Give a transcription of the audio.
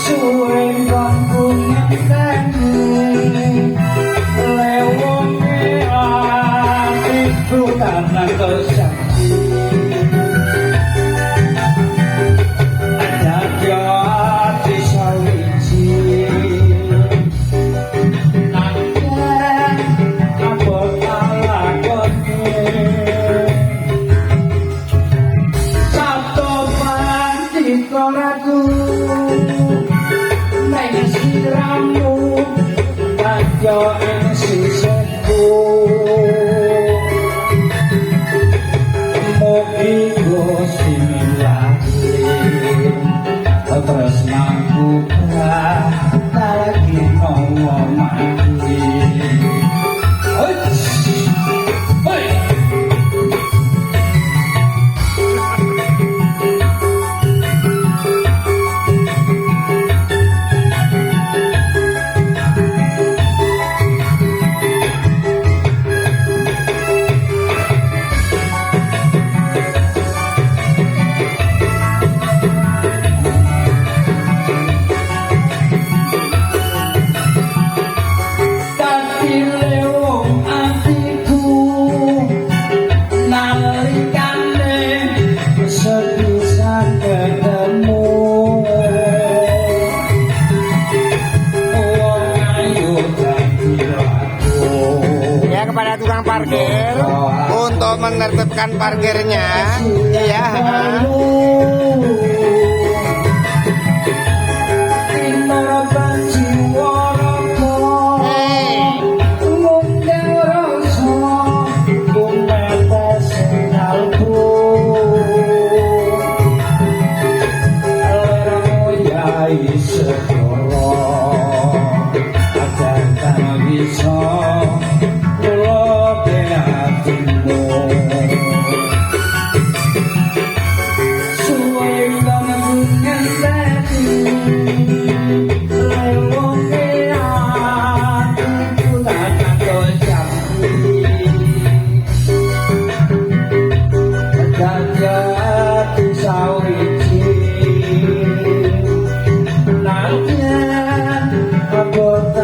suwe kanggo ngenteni lewonge atiku karena kesakti ada ati sawiji nangken abot alakone sabto pandhita ratu neng siramu kadya ing sisihku mugi Gusti milahi tresnaku lagi mawa mati hei kepada tukang parkir untuk menertibkan parkirnya. Iya. Abot